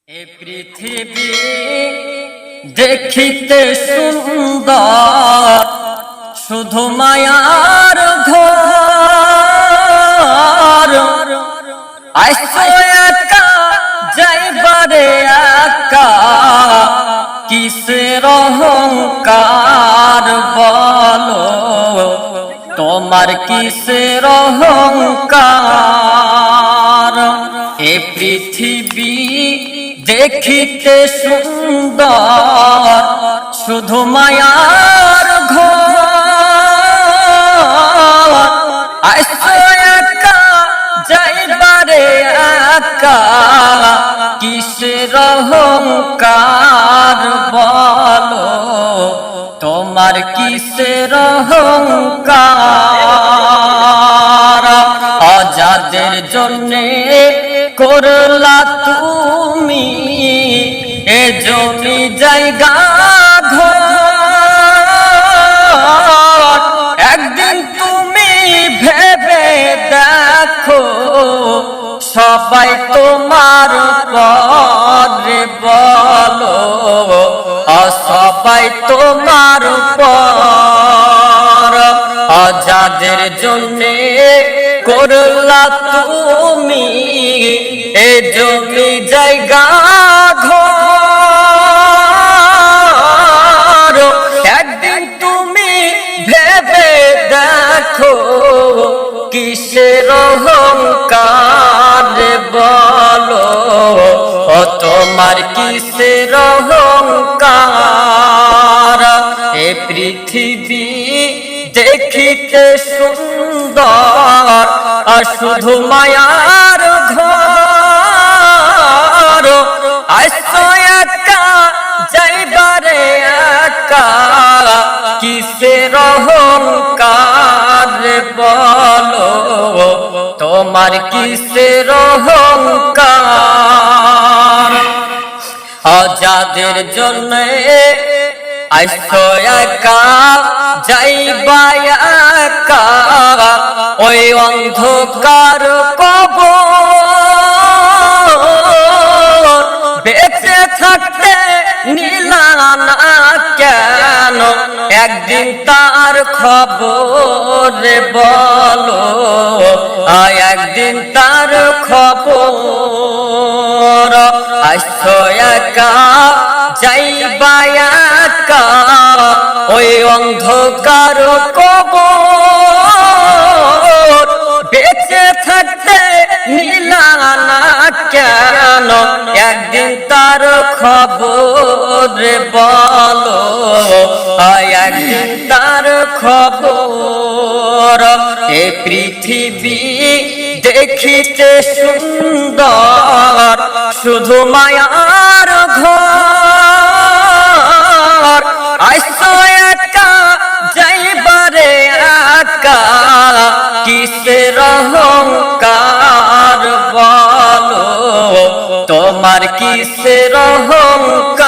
এ পৃথিবী দেখিতে সুন্দর, শুধু মায়ার ঘর। আইসো একা যাইবারে একা, কিসের অহংকার বলো, তোমার কিসের অহংকার। এ পৃথিবী দেখিতে সুন্দর, শুধু মায়ার ঘর। আইসো একা যাইবারে একা, কিসের অহংকার বলো, তোমার কিসের অহংকার। যাদের জন্যে করলা তুমি এ জমি জায়গা ঘর, একদিন তুমি ভেবে দেখো সবাই তোমার পরে বলো, সবাই তোমার পর। যাদের জন্যে করলা তুমি এ জমি জায়গা ঘর, একদিন তুমি ভেবে দেখো কিসের অহংকার বলো, তোমার কিসের অহংকার। এ পৃথিবী দেখিতে সুন্দর, আর শুধু মায়ার ঘর। আইসো একা যাইবারে একা, কিসের অহংকার বলো, তোমার কিসের অহংকার। যাদের জন্য আইসো একা যাইবা একা, ওই অন্ধকার কবর। বেঁচে থাকতে নিলা না কেন, একদিন তার খবর বলো, একদিন তার খবর। আইসো একা যাইবা একা, ওই অন্ধকার কবর। বেঁচে থাকতে নিলা না কেন, একদিন তার খবর বলো, একদিন তার খবর। এ পৃথিবী দেখিতে সুন্দর, শুধু মায়ার ঘর। আইসো একা যাইবারে একা, কিসের অহংকার বলো, তোমার কিসের অহংকার।